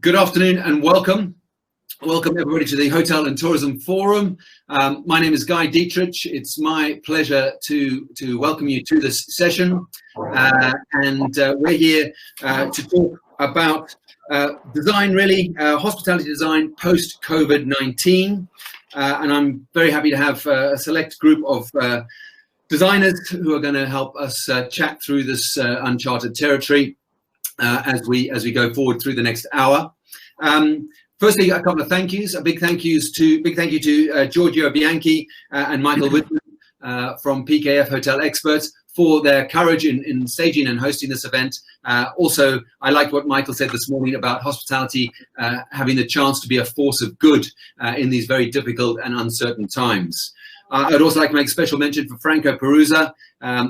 Good afternoon and welcome. Welcome everybody to the Hotel and Tourism Forum. My name is Guy Dietrich. It's my pleasure to welcome you to this session. We're here to talk about design, really, hospitality design post-COVID-19. And I'm very happy to have a select group of designers who are going to help us chat through this uncharted territory as we go forward through the next hour. Firstly, a couple of thank yous. A big thank you to Giorgio Bianchi and Michael Whitman from PKF Hotel Experts for their courage in staging and hosting this event. Also, I liked what Michael said this morning about hospitality having the chance to be a force of good in these very difficult and uncertain times. I'd also like to make special mention for Franco Perusa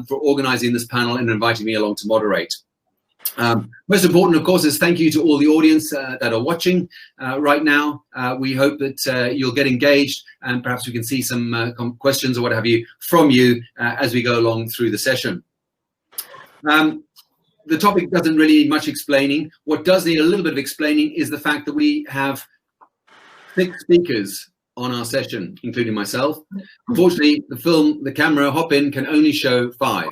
for organizing this panel and inviting me along to moderate. Most important, of course, is thank you to all the audience that are watching right now. We hope that you'll get engaged and perhaps we can see some questions or what have you from you as we go along through the session. The topic doesn't really need much explaining. What does need a little bit of explaining is the fact that we have 6 speakers on our session, including myself. Unfortunately, the camera hop-in can only show 5.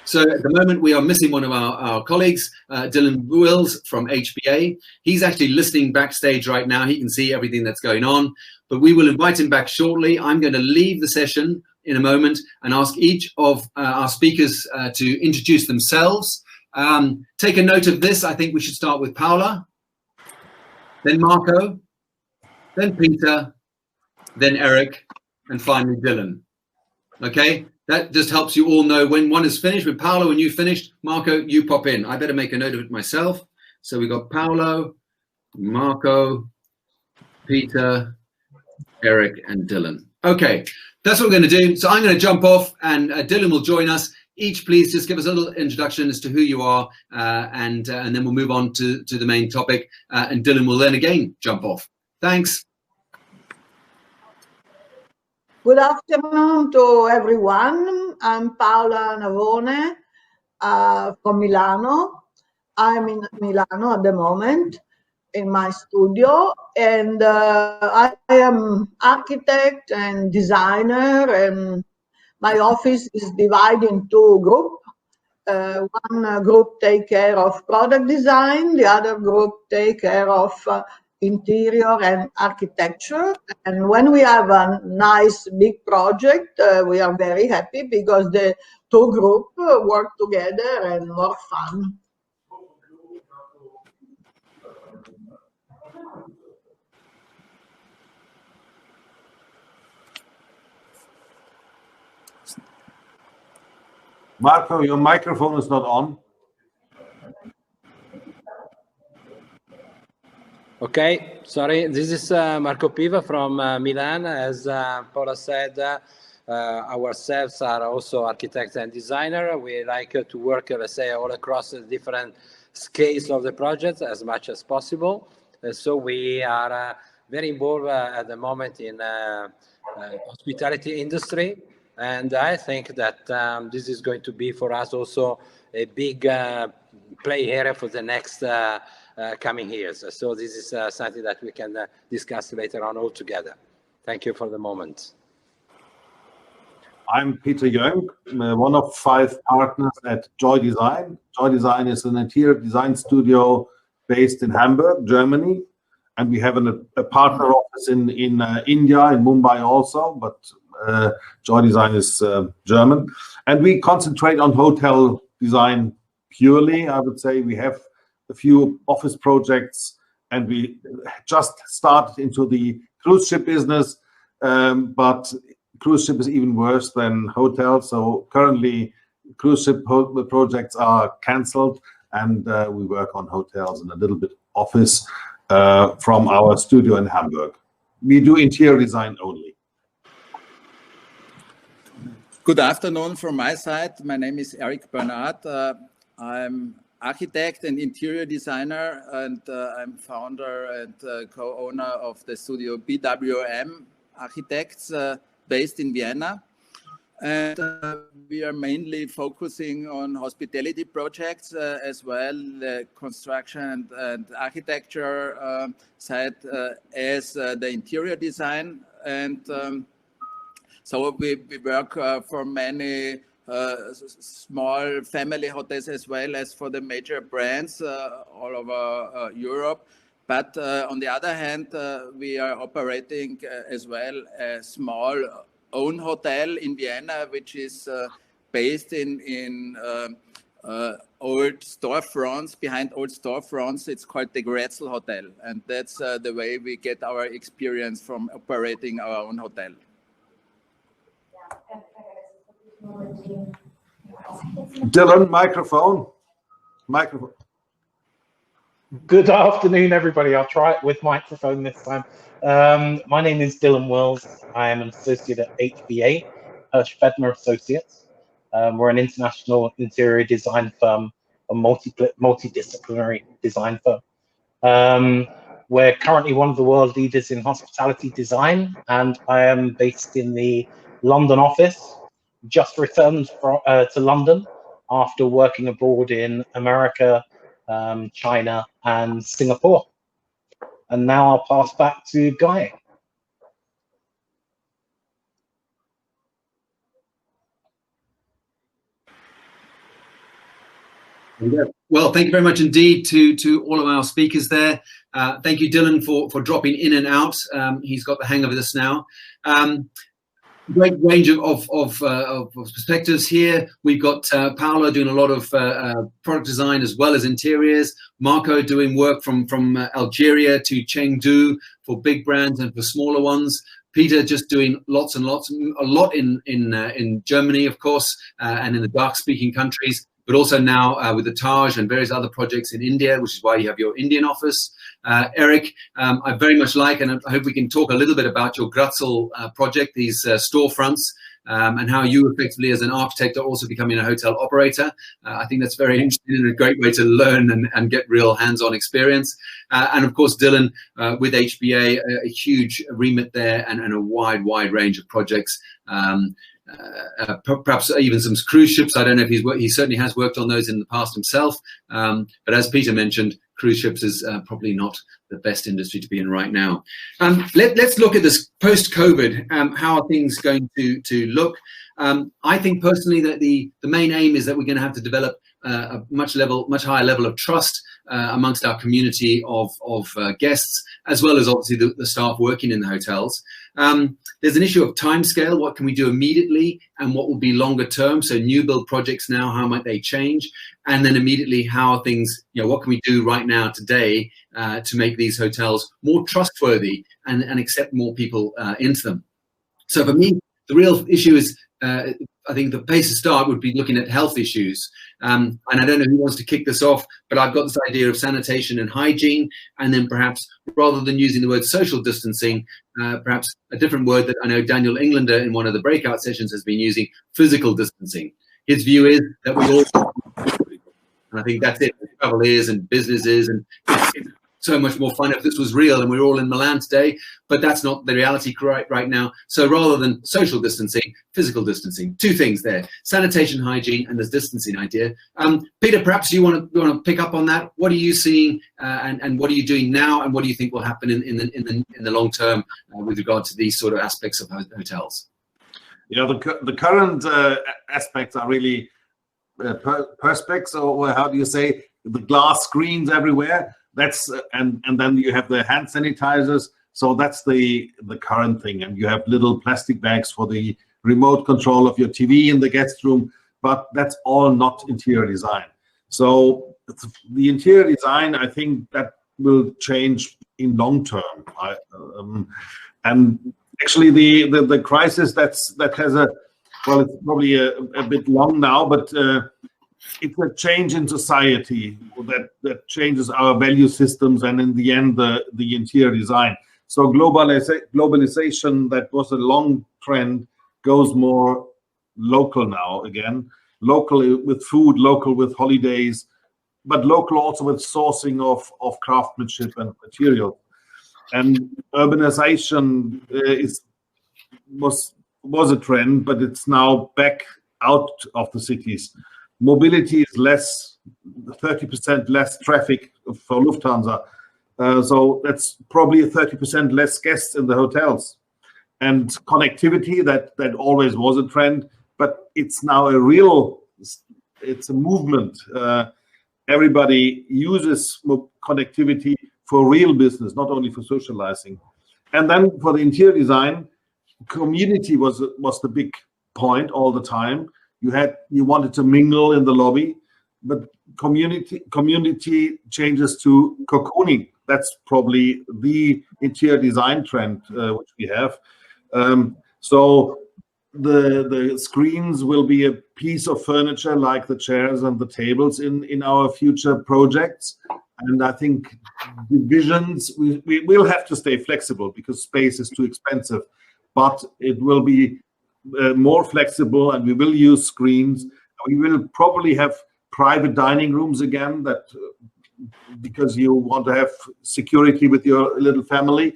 So at the moment, we are missing one of our colleagues, Dylan Wills from HBA. He's actually listening backstage right now. He can see everything that's going on, but we will invite him back shortly. I'm going to leave the session in a moment and ask each of our speakers to introduce themselves. Take a note of this. I think we should start with Paula, then Marco, then Peter, then Eric, and finally Dylan. Okay? That just helps you all know when one is finished. With Paolo, when you've finished, Marco, you pop in. I better make a note of it myself. So we got Paolo, Marco, Peter, Eric, and Dylan. Okay, that's what we're going to do. So I'm going to jump off and Dylan will join us. Each, please just give us a little introduction as to who you are and then we'll move on to the main topic and Dylan will then again jump off. Thanks. Good afternoon to everyone. I'm Paola Navone from Milano. I'm in Milano at the moment in my studio, and I am architect and designer, and my office is divided in 2 groups. One group take care of product design, the other group take care of interior and architecture. And when we have a nice big project, we are very happy because the 2 groups work together and more fun. Marco, your microphone is not on. Okay, sorry. This is Marco Piva from Milan. As Paula said, ourselves are also architects and designer. We like to work, let's say, all across the different scales of the project as much as possible. So we are very involved at the moment in hospitality industry. And I think that this is going to be for us also a big play area for the next coming years. So this is something that we can discuss later on all together. Thank you for the moment. I'm Peter Jung, one of 5 partners at Joy Design. Joy Design is an interior design studio based in Hamburg, Germany. And we have a partner office in India, in Mumbai also, but Joy Design is German. And we concentrate on hotel design purely, I would say. We have a few office projects and we just started into the cruise ship business, but cruise ship is even worse than hotels. So currently cruise ship projects are cancelled and we work on hotels and a little bit office from our studio in Hamburg. We do interior design only. Good afternoon from my side. My name is Eric Bernard. I'm architect and interior designer, and I'm founder and co-owner of the studio BWM Architects based in Vienna. And we are mainly focusing on hospitality projects as well, the construction and architecture side as the interior design. And so we work for many small family hotels as well as for the major brands all over Europe. But on the other hand, we are operating as well a small own hotel in Vienna, which is based in old storefronts, behind old storefronts. It's called the Grätzl Hotel. And that's the way we get our experience from operating our own hotel. Dylan, microphone. Good afternoon, everybody. I'll try it with microphone this time. My name is Dylan Wells. I am an associate at HBA, Hirsch Fedmer Associates. We're an international interior design firm, a multidisciplinary design firm. We're currently one of the world leaders in hospitality design, and I am based in the London office. Just returned to London after working abroad in America, China, and Singapore. And now I'll pass back to Guy. Well, thank you very much indeed to all of our speakers there. Thank you, Dylan, for dropping in and out. He's got the hang of this now. Great range of perspectives here. We've got Paolo doing a lot of product design as well as interiors. Marco doing work from Algeria to Chengdu for big brands and for smaller ones. Peter just doing lots and lots, a lot in Germany, of course, and in the Dark-speaking countries, but also now with the Taj and various other projects in India, which is why you have your Indian office. Eric, I very much like, and I hope we can talk a little bit about your Grätzl project, these storefronts, and how you effectively as an architect are also becoming a hotel operator. I think that's very interesting and a great way to learn and get real hands-on experience. And of course, Dylan, with HBA, a huge remit there and a wide range of projects. Perhaps even some cruise ships. I don't know if he certainly has worked on those in the past himself. But as Peter mentioned, cruise ships is probably not the best industry to be in right now. Let's look at this post-COVID. How are things going to look? I think personally that the main aim is that we're going to have to develop a much higher level of trust amongst our community of guests, as well as obviously the staff working in the hotels. There's an issue of timescale. What can we do immediately and what will be longer term? So new build projects now, how might they change? And then immediately, how are things, what can we do right now today to make these hotels more trustworthy and accept more people into them? So for me, the real issue is, I think the place to start would be looking at health issues. And I don't know who wants to kick this off, but I've got this idea of sanitation and hygiene, and then perhaps rather than using the word social distancing, perhaps a different word that I know Daniel Englander in one of the breakout sessions has been using, physical distancing. His view is that we all, and I think that's it, travel is and business is, and it's so much more fun if this was real and we're all in Milan today, but that's not the reality right now. So rather than social distancing, physical distancing. Two things there: sanitation, hygiene, and this distancing idea. Peter, perhaps you want to pick up on that. What are you seeing, and what are you doing now, and what do you think will happen in the long term with regard to these sort of aspects of hotels? Yeah, the current aspects are really perspex, or how do you say, the glass screens everywhere. That's and then you have the hand sanitizers. So that's the current thing, and you have little plastic bags for the remote control of your TV in the guest room. But that's all not interior design. So the interior design, I think that will change in long term. And actually, the crisis that has it's probably a bit long now, but it's a change in society that changes our value systems, and in the end, the interior design. So globalization, that was a long trend, goes more local now again. Local with food, local with holidays, but local also with sourcing of craftsmanship and material. And urbanization was was a trend, but it's now back out of the cities. Mobility is less, 30% less traffic for Lufthansa. So that's probably 30% less guests in the hotels. And connectivity, that always was a trend, but it's now it's a movement. Everybody uses connectivity for real business, not only for socializing. And then for the interior design, community was the big point all the time. You wanted to mingle in the lobby, but community changes to cocooning. That's probably the interior design trend which we have. So the screens will be a piece of furniture like the chairs and the tables in our future projects. And I think divisions, we will have to stay flexible because space is too expensive, but it will be more flexible, and we will use screens. We will probably have private dining rooms again, that because you want to have security with your little family,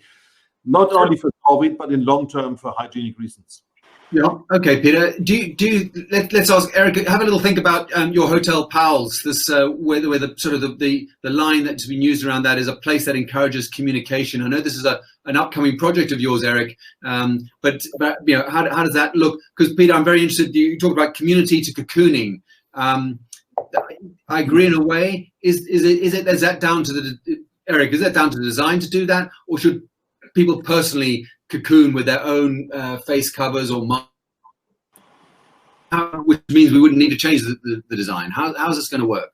not only for COVID, but in long term for hygienic reasons. Yeah. Okay, Peter. Let's ask Eric. Have a little think about your Hotel Pals. This where the sort of the line that's been used around that is a place that encourages communication. I know this is an upcoming project of yours, Eric. But you know, how does that look? Because Peter, I'm very interested. You talked about community to cocooning. I agree in a way. Is that down to Eric? Is that down to the design to do that, or should people personally cocoon with their own face covers or which means we wouldn't need to change the design? How is this going to work?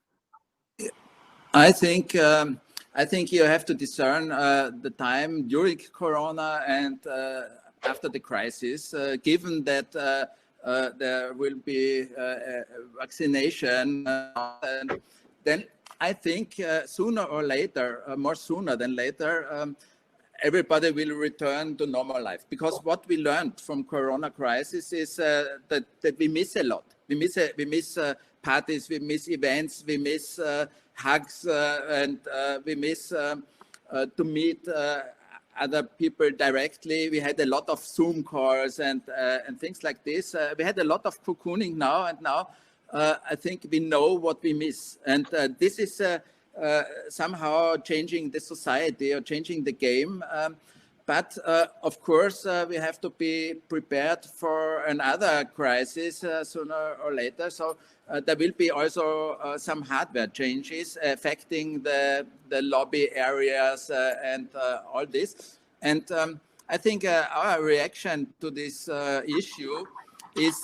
I think you have to discern the time during Corona and after the crisis, given that there will be vaccination, and then I think sooner or later, more sooner than later, everybody will return to normal life, because what we learned from Corona crisis is that we miss a lot. We miss parties, we miss events, we miss hugs, and we miss to meet other people directly. We had a lot of Zoom calls and things like this. We had a lot of cocooning now, and now I think we know what we miss, and this is somehow changing the society or changing the game. But of course, we have to be prepared for another crisis sooner or later. So there will be also some hardware changes affecting the lobby areas and all this. And I think our reaction to this issue is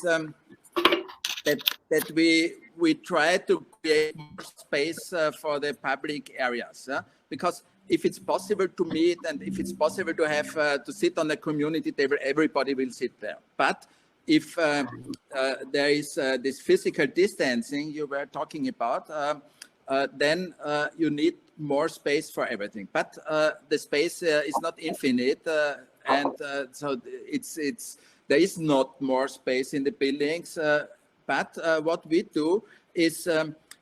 that we try to create more space for the public areas, because if it's possible to meet and if it's possible to have to sit on a community table, everybody will sit there. But if there is this physical distancing you were talking about, then you need more space for everything. But the space is not infinite, and so there is not more space in the buildings. But what we do is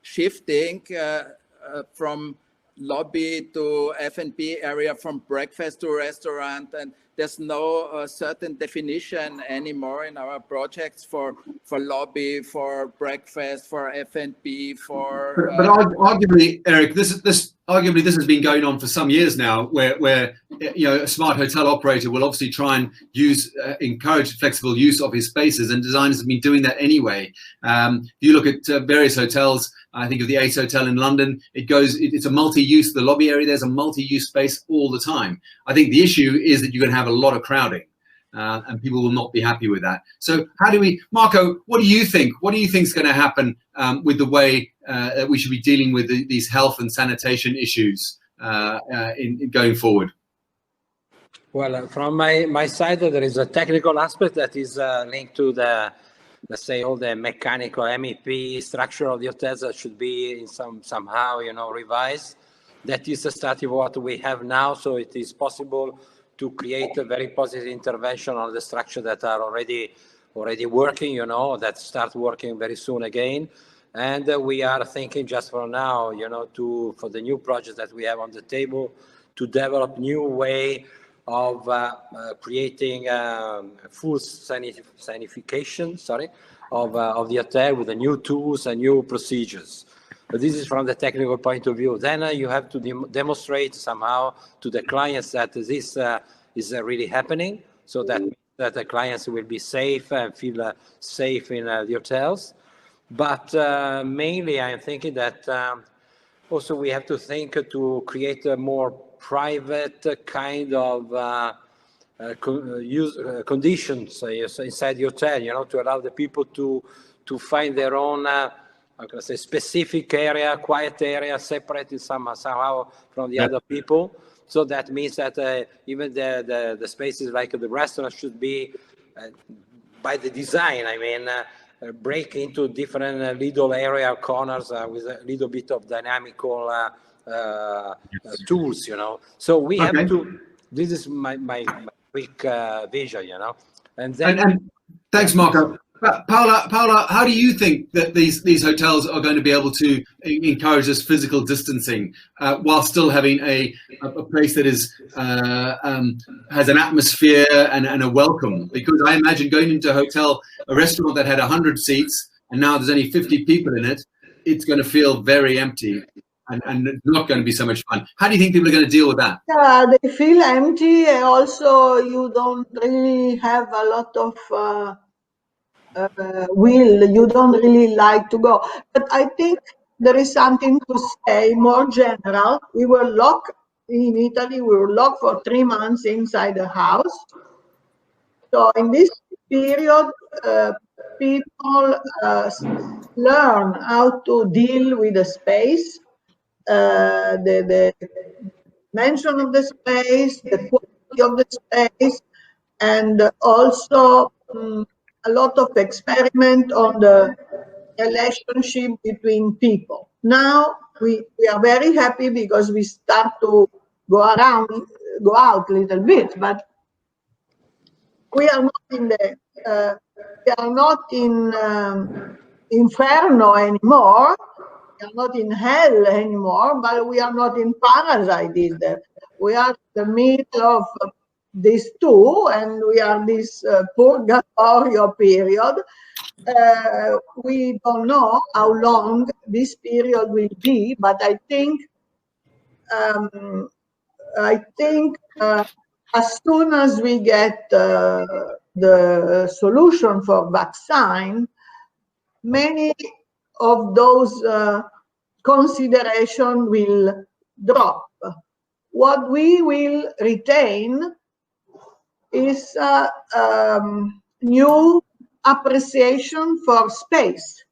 shifting from lobby to F&B area, from breakfast to restaurant, and there's no certain definition anymore in our projects for lobby, for breakfast, for F&B, for. But arguably, Eric, this has been going on for some years now, where you know, a smart hotel operator will obviously try and encourage flexible use of his spaces, and designers have been doing that anyway. You look at various hotels. I think of the Ace Hotel in London. It's a multi-use. The lobby area, there's a multi-use space all the time. I think the issue is that you're going to have a lot of crowding, and people will not be happy with that. So how do we, Marco, what do you think? What do you think is going to happen with the way that we should be dealing with these health and sanitation issues in going forward? Well, from my side, there is a technical aspect that is linked to the, let's say, all the mechanical MEP structure of the hotels that should be in somehow, you know, revised. That is the start of what we have now, so it is possible to create a very positive intervention on the structure that are already working, you know, that start working very soon again. And we are thinking just for now, you know, for the new projects that we have on the table, to develop new way of creating full sanification, of the hotel with the new tools and new procedures. But this is from the technical point of view. Then you have to demonstrate somehow to the clients that this is really happening, so that the clients will be safe and feel safe in the hotels. But mainly I'm thinking that also we have to think to create a more private kind of conditions inside the hotel, to allow the people to find their own how can I say, specific area, quiet area, separated somehow from the other people. So that means that even the spaces like the restaurant should be, by the design, break into different little area corners with a little bit of dynamical tools, So we have to, this is my quick vision, And then... And thanks, Marco. Paola, how do you think that these hotels are going to be able to encourage this physical distancing while still having a place that is has an atmosphere and a welcome? Because I imagine going into a restaurant that had 100 seats and now there's only 50 people in it, it's going to feel very empty and it's not going to be so much fun. How do you think people are going to deal with that? They feel empty, and also you don't really have a lot of will, you don't really like to go. But I think there is something to say more general. We were locked in Italy, we were locked for 3 months inside the house. So in this period, people learn how to deal with the space, the dimension of the space, the quality of the space, and also a lot of experiment on the relationship between people. Now we are very happy because we start to go out a little bit, but we are not in inferno anymore. We are not in hell anymore, but we are not in paradise either. We are in the middle of these two, and we are this purgatorio period. We don't know how long this period will be, but I think as soon as we get the solution for vaccine, many of those considerations will drop. What we will retain is new appreciation for space.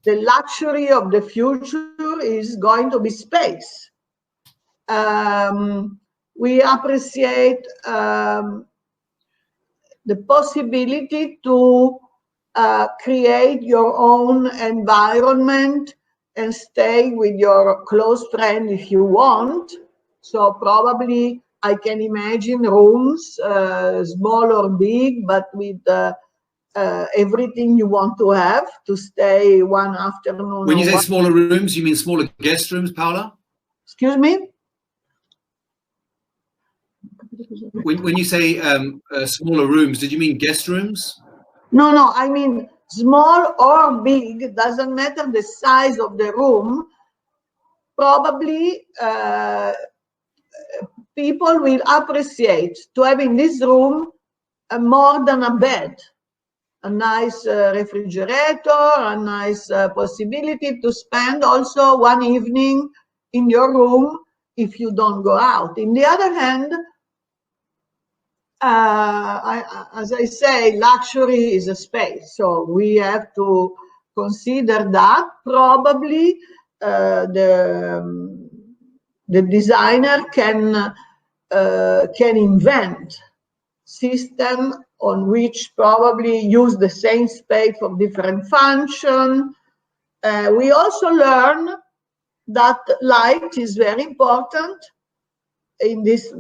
The luxury of the future is going to be space. We appreciate the possibility to create your own environment and stay with your close friend if you want. So probably I can imagine rooms, small or big, but with everything you want to have to stay one afternoon. When you say smaller rooms, you mean smaller guest rooms, Paola? Excuse me? When you say smaller rooms, did you mean guest rooms? No, I mean small or big, doesn't matter the size of the room. Probably people will appreciate to have in this room more than a bed, a nice refrigerator, a nice possibility to spend also one evening in your room if you don't go out. On the other hand, as I say, luxury is a space, so we have to consider that. Probably the designer can invent system on which probably use the same space for different function. We also learn that light is very important in this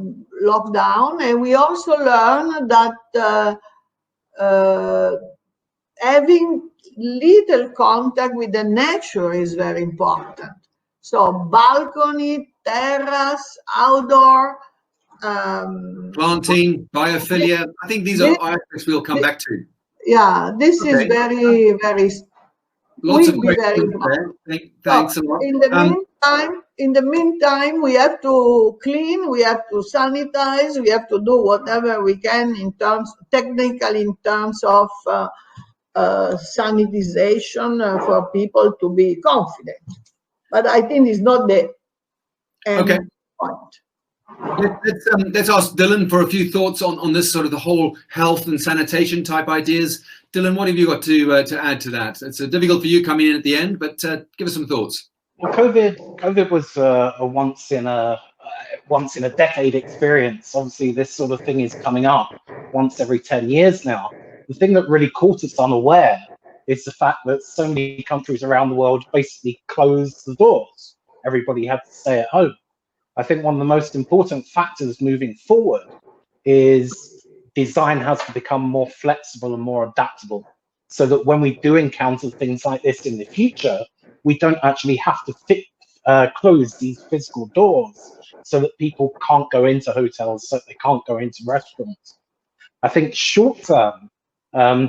lockdown, and we also learn that having little contact with the nature is very important. So balcony, terrace, outdoor, planting, biophilia. I think these are aspects we'll come back to. Yeah, this is very, very. Lots of great very points there. Thanks a lot. In the meantime, we have to clean, we have to sanitize, we have to do whatever we can in terms, technically in terms of sanitization for people to be confident. But I think it's not the end point. Let's ask Dylan for a few thoughts on this sort of the whole health and sanitation type ideas. Dylan, what have you got to add to that? It's difficult for you coming in at the end, but give us some thoughts. Well, COVID was a once in a decade experience. Obviously, this sort of thing is coming up once every 10 years now. The thing that really caught us unaware is the fact that so many countries around the world basically closed the doors. Everybody had to stay at home. I think one of the most important factors moving forward is design has to become more flexible and more adaptable, so that when we do encounter things like this in the future, we don't actually have to close these physical doors so that people can't go into hotels, so they can't go into restaurants. I think short term,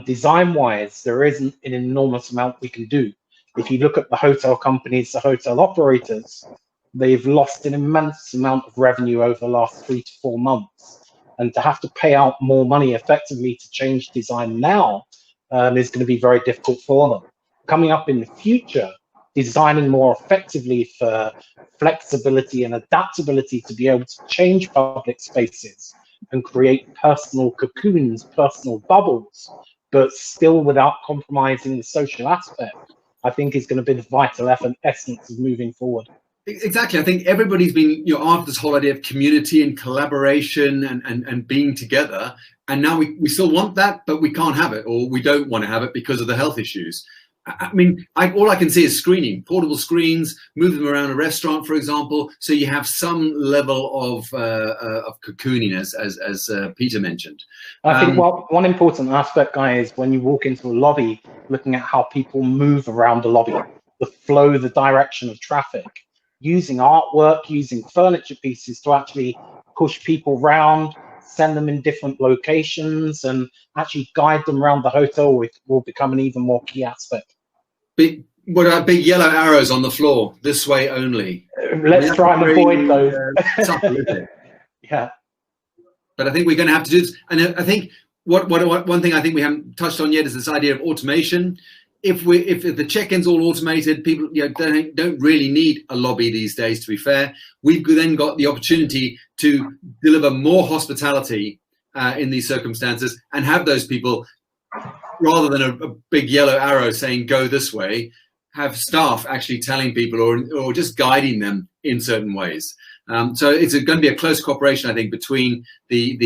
design-wise, there isn't an enormous amount we can do. If you look at the hotel companies, the hotel operators, they've lost an immense amount of revenue over the last 3 to 4 months. And to have to pay out more money effectively to change design now is going to be very difficult for them. Coming up in the future, designing more effectively for flexibility and adaptability to be able to change public spaces and create personal cocoons, personal bubbles, but still without compromising the social aspect, I think is going to be the vital essence of moving forward. Exactly. I think everybody's been, after this whole idea of community and collaboration and being together. And now we still want that, but we can't have it, or we don't want to have it because of the health issues. I mean, all I can see is screening, portable screens, move them around a restaurant, for example, so you have some level of cocooning, as Peter mentioned. I think one important aspect, Guy, is when you walk into a lobby, looking at how people move around the lobby, the flow, the direction of traffic, using artwork, using furniture pieces to actually push people around, send them in different locations, and actually guide them around the hotel will become an even more key aspect. What about big yellow arrows on the floor? This way only. Let's try and avoid those. Subtle, isn't it? Yeah. But I think we're going to have to do this. And I think one thing I think we haven't touched on yet is this idea of automation. If the check-in's all automated, people don't really need a lobby these days, to be fair. We've then got the opportunity to deliver more hospitality in these circumstances and have those people, rather than a big yellow arrow saying go this way, have staff actually telling people or just guiding them in certain ways. So it's going to be a close cooperation, I think, between the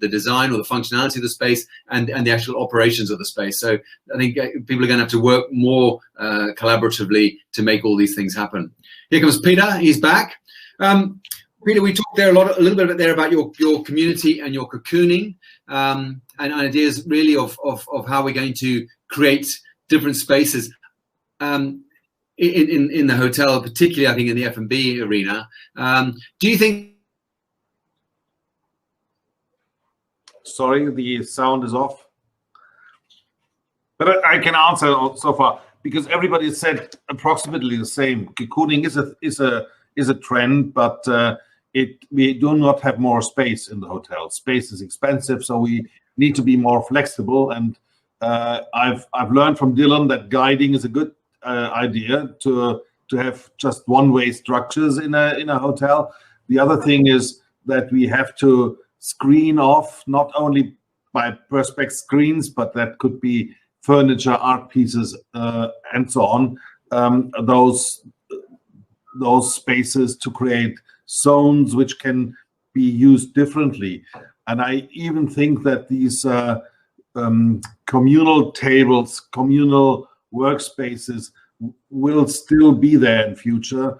design or the functionality of the space and the actual operations of the space. So I think people are going to have to work more collaboratively to make all these things happen. Here comes Peter. He's back. Peter, we talked there a little bit there about your community and your cocooning and ideas really of how we're going to create different spaces. In the hotel, particularly, I think in the F&B arena. Do you think? Sorry, the sound is off. But I can answer so far because everybody said approximately the same. Cocooning is a trend, but we do not have more space in the hotel. Space is expensive, so we need to be more flexible. And I've learned from Dylan that guiding is a good idea to have just one-way structures in a hotel. The other thing is that we have to screen off not only by perspex screens, but that could be furniture, art pieces, and so on. Those spaces to create zones which can be used differently. And I even think that these communal tables, communal workspaces will still be there in future.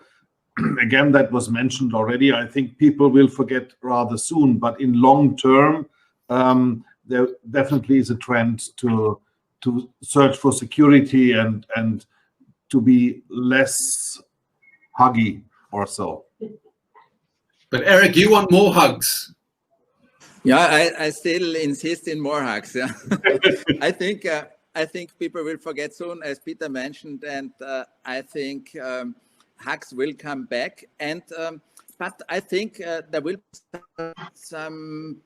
Again, that was mentioned already. I think people will forget rather soon, but in long term, there definitely is a trend to search for security and to be less huggy or so. But Eric, you want more hugs. Yeah, I still insist in more hugs. Yeah. I think people will forget soon, as Peter mentioned, and I think hugs will come back. And but I think there will be some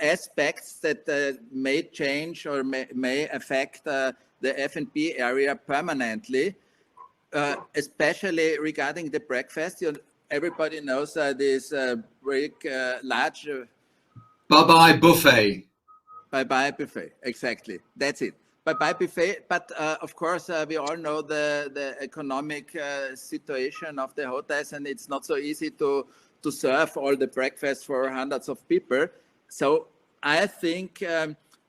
aspects that may change or may affect the F&B area permanently, especially regarding the breakfast. Everybody knows this very large. Bye-bye buffet. Bye-bye buffet, exactly. That's it. Bye-bye buffet. But of course, we all know the economic situation of the hotels, and it's not so easy to serve all the breakfast for hundreds of people. So I think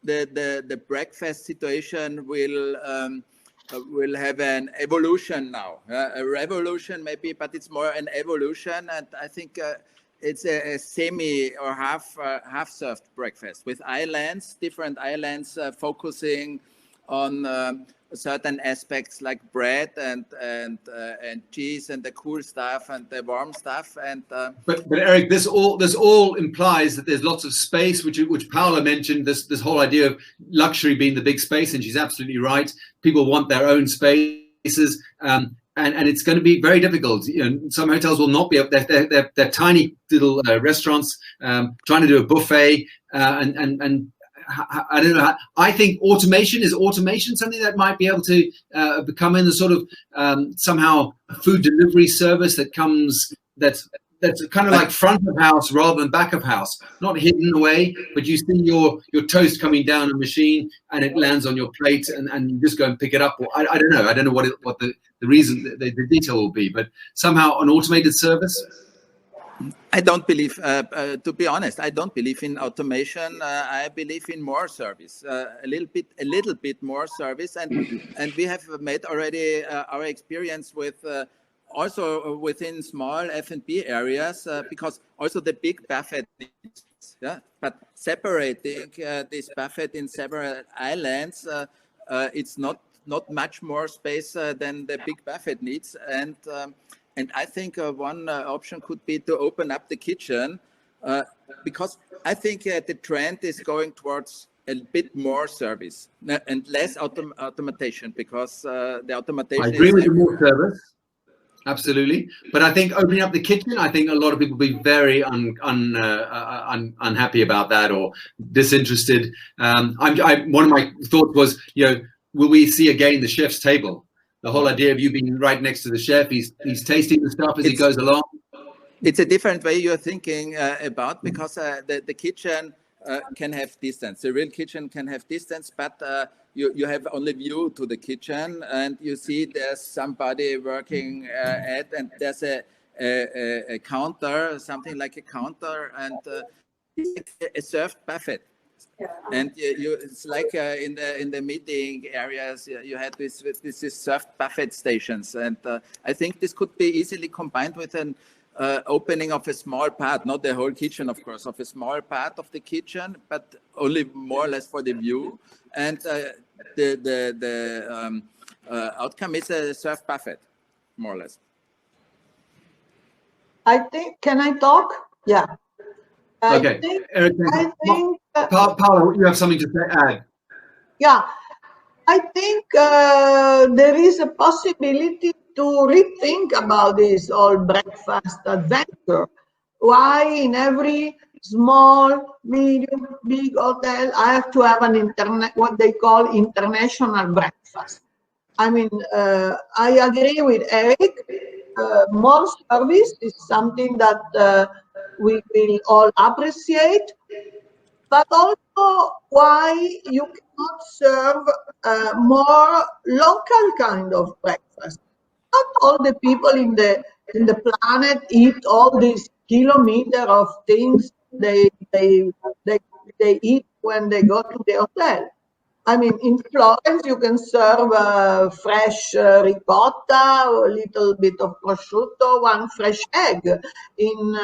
the breakfast situation will have an evolution now. A revolution maybe, but it's more an evolution, and I think it's a semi or half served breakfast with islands, different islands focusing on certain aspects like bread and cheese and the cool stuff and the warm stuff. And but Eric, this all implies that there's lots of space, which Paula mentioned. This whole idea of luxury being the big space, and she's absolutely right. People want their own spaces. And it's going to be very difficult. Some hotels will not be up. They're tiny little restaurants trying to do a buffet, and I don't know. I think automation something that might be able to become in the sort of somehow food delivery service that's kind of like front of house rather than back of house, not hidden away, but you see your toast coming down a machine and it lands on your plate and you just go and pick it up. Or I don't know what the reason, the detail will be, but somehow an automated service. I don't believe, to be honest, I don't believe in automation. I believe in more service, a little bit more service, and we have made already our experience with. Also within small F&B areas, because also the big buffet needs, but separating this buffet in several islands, it's not much more space than the big buffet needs. And I think one option could be to open up the kitchen, because I think the trend is going towards a bit more service and less automation, because the automation. I agree with you, more service. Absolutely, but I think opening up the kitchen, I think a lot of people will be very unhappy about that or disinterested. One of my thoughts was, will we see again the chef's table? The whole idea of you being right next to the chef, he's tasting the stuff as he goes along. It's a different way you're thinking about, because the kitchen can have distance. The real kitchen can have distance, but you have only view to the kitchen, and you see there's somebody working and there's a counter, something like a counter, and a served buffet. And it's like in the meeting areas, you had this served buffet stations, and I think this could be easily combined with an opening of a small part, not the whole kitchen, of course, of a small part of the kitchen, but only more or less for the view. And the outcome is a served buffet, more or less. I think. Can I talk? Yeah. Okay. I think. Paula, you have something to add? Yeah, I think there is a possibility to rethink about this whole breakfast adventure. Why in every small, medium, big hotel I have to have an what they call international breakfast? I mean, I agree with Eric. More service is something that we will all appreciate, but also why you cannot serve more local kind of breakfast. Not all the people in the planet eat all these kilometers of things they eat when they go to the hotel. I mean, in Florence, you can serve fresh ricotta, a little bit of prosciutto, one fresh egg. In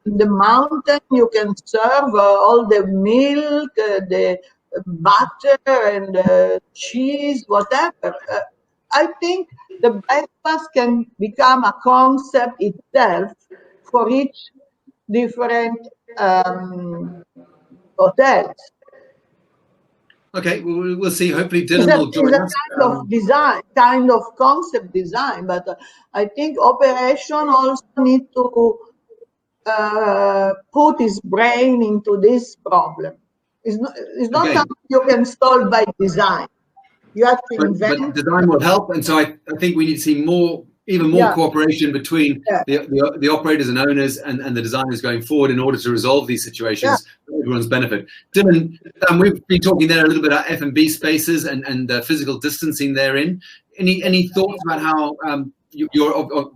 the mountain, you can serve all the milk, the butter, and cheese, whatever. I think the breakfast can become a concept itself for each different hotels. Okay, we'll see. Hopefully It's Dylan will join a us. kind of design, kind of concept design, but I think operation also need to put his brain into this problem. It's not Okay. something you can solve by design. You have to But invent. design will help, and so I think we need to see even more cooperation between the operators and owners and the designers going forward in order to resolve these situations for everyone's benefit. Dylan, we've been talking there a little bit about F&B spaces and physical distancing therein. Any thoughts about how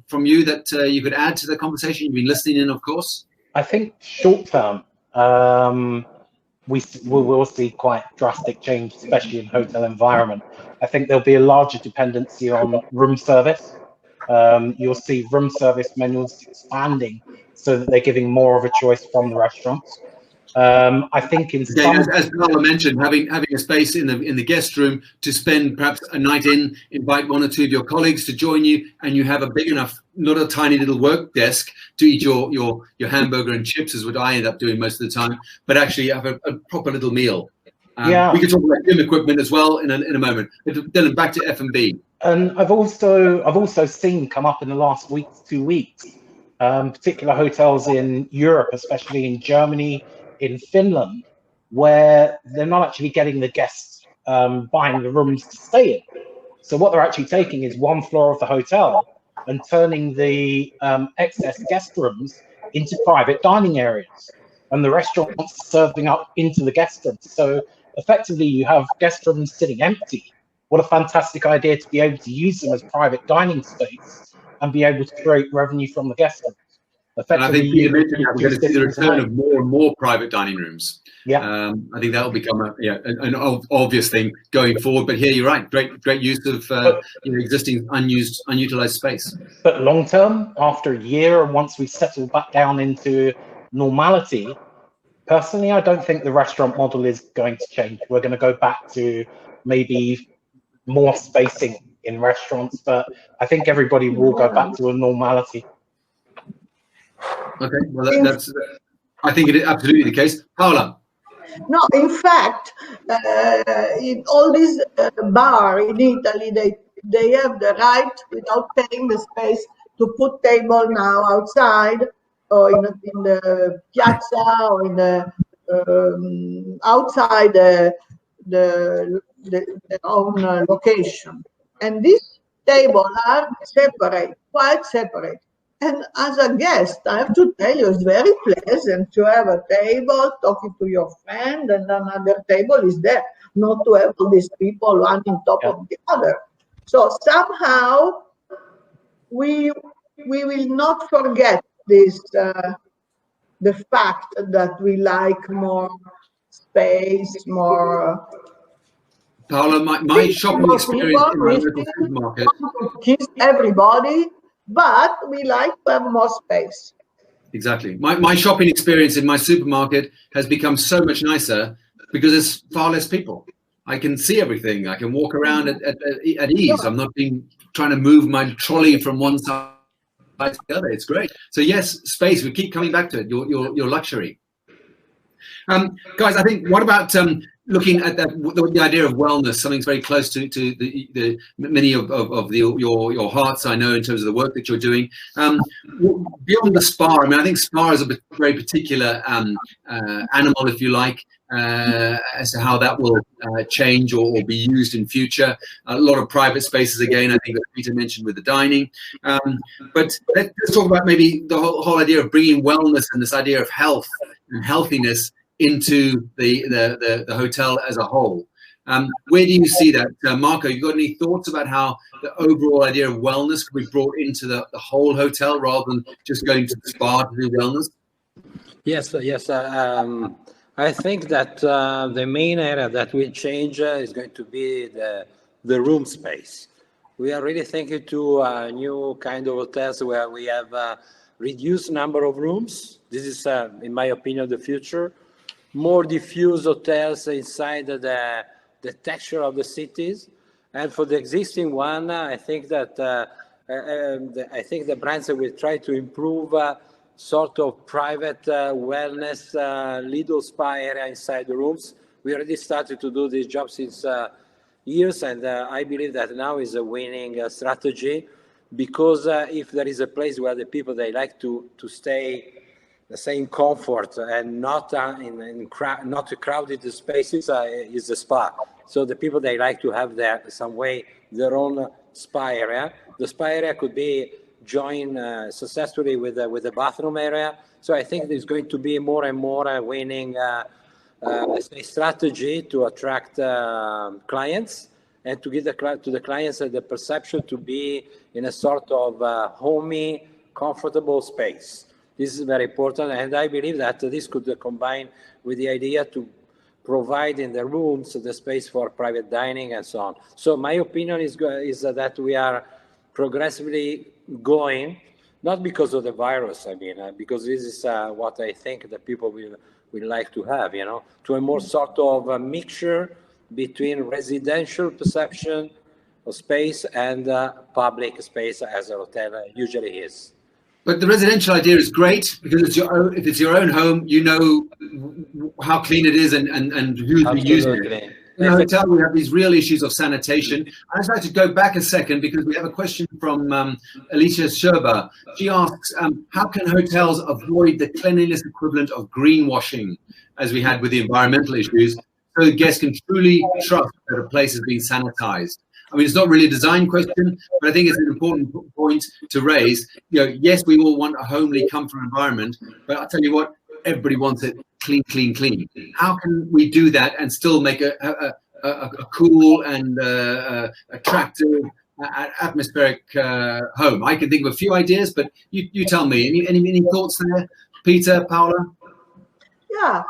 from you that you could add to the conversation? You've been listening in, of course. I think short term, we will see quite drastic change, especially in hotel environment. I think there'll be a larger dependency on room service. You'll see room service menus expanding so that they're giving more of a choice from the restaurants. I think in as Paula mentioned, having a space in the guest room to spend perhaps a night in, invite one or two of your colleagues to join you, and you have a big enough, not a tiny little work desk to eat your hamburger and chips, is what I end up doing most of the time, but actually have a proper little meal. We could talk about gym equipment as well in a moment. Dylan, back to F&B. And I've also seen come up in the last 2 weeks, particular hotels in Europe, especially in Germany, in Finland, where they're not actually getting the guests buying the rooms to stay in. So what they're actually taking is one floor of the hotel and turning the excess guest rooms into private dining areas, and the restaurants serving up into the guest rooms. So effectively, you have guest rooms sitting empty. What a fantastic idea to be able to use them as private dining space and be able to create revenue from the guest rooms. And I think you mentioned we're going to see the return of more and more private dining rooms. Yeah, I think that will become an obvious thing going forward. But here you're right, great use of existing unutilized space. But long term, after a year, and once we settle back down into normality, personally, I don't think the restaurant model is going to change. We're going to go back to maybe more spacing in restaurants, but I think everybody will go back to a normality. Okay, well, that's I think it is absolutely the case. Paola. No, in fact, in all these bar in Italy, they have the right, without paying the space, to put table now outside or in the piazza or in the outside the own location. And these tables are separate, quite separate. And as a guest, I have to tell you, it's very pleasant to have a table talking to your friend, and another table is there, not to have all these people one on top of the other. So somehow we will not forget this, the fact that we like more space, more. Paola, my shopping experience in my local supermarket. Kiss everybody. But we like to have more space. Exactly. My shopping experience in my supermarket has become so much nicer because there's far less people. I can see everything. I can walk around at ease. I'm not trying to move my trolley from one side to the other. It's great. So yes, space. We keep coming back to it. Your luxury. Guys, I think what about looking at the idea of wellness, something's very close to the many of your hearts, I know, in terms of the work that you're doing. Beyond the spa, I mean, I think spa is a very particular animal, if you like, as to how that will change or be used in future. A lot of private spaces, again, I think that Peter mentioned with the dining. But let's talk about maybe the whole idea of bringing wellness and this idea of health and healthiness into the hotel as a whole. Where do you see that? Marco, you got any thoughts about how the overall idea of wellness could be brought into the whole hotel rather than just going to the spa to do wellness? Yes. I think that the main area that will change is going to be the room space. We are really thinking to a new kind of hotels where we have a reduced number of rooms. This is, in my opinion, the future. More diffuse hotels inside the texture of the cities, and for the existing one, I think that the brands will try to improve sort of private wellness little spa area inside the rooms. We already started to do this job since years, and I believe that now is a winning strategy, because if there is a place where the people, they like to stay, let's say, in comfort and not not crowded spaces, is the spa. So the people, they like to have their own spa area. The spa area could be joined successfully with the bathroom area. So I think there's going to be more and more winning let's say, strategy to attract clients, and to give to the clients the perception to be in a sort of homey, comfortable space. This is very important, and I believe that this could combine with the idea to provide in the rooms the space for private dining and so on. So my opinion is that we are progressively going, not because of the virus, I mean, because this is what I think that people will like to have, you know, to a more sort of a mixture between residential perception of space and public space, as a hotel usually is. But the residential idea is great, because it's your own, if it's your own home, you know how clean it is and who's using it. In a hotel, we have these real issues of sanitation. I'd like to go back a second, because we have a question from Alicia Sherba. She asks, how can hotels avoid the cleanliness equivalent of greenwashing, as we had with the environmental issues, so guests can truly trust that a place has been sanitized? I mean, it's not really a design question, but I think it's an important point to raise. You know, yes, we all want a homely, comfort environment, but I'll tell you what, everybody wants it clean, clean, clean. How can we do that and still make a cool and attractive, atmospheric home? I can think of a few ideas, but you tell me. Any thoughts there, Peter, Paola? Yeah.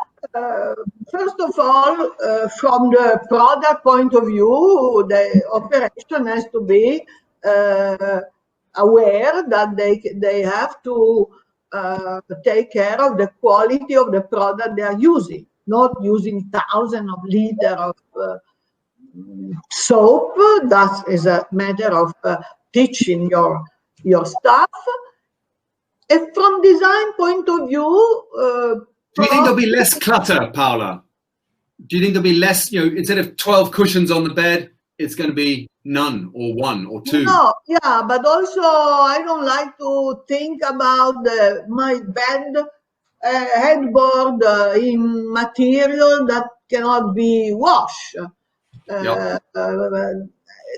First of all, from the product point of view, the operation has to be aware that they have to take care of the quality of the product they are using, not using thousands of liters of soap. That is a matter of teaching your staff. And from design point of view, do you think there'll be less clutter, Paola? Do you think there'll be less, you know, instead of 12 cushions on the bed, it's going to be none or one or two? No, yeah, but also I don't like to think about my bed headboard in material that cannot be washed.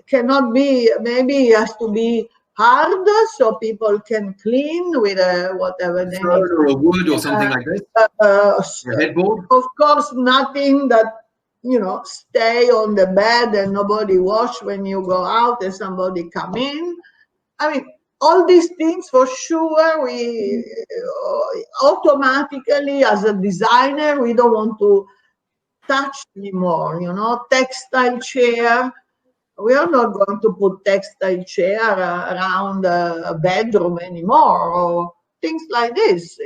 Cannot be, maybe it has to be hard, so people can clean with whatever they need. Or a wood or something like this? A headboard? Of course, nothing that, you know, stay on the bed and nobody wash when you go out and somebody come in. I mean, all these things for sure, we automatically, as a designer, we don't want to touch anymore, you know, textile chair. We are not going to put textile chair around a bedroom anymore, or things like this.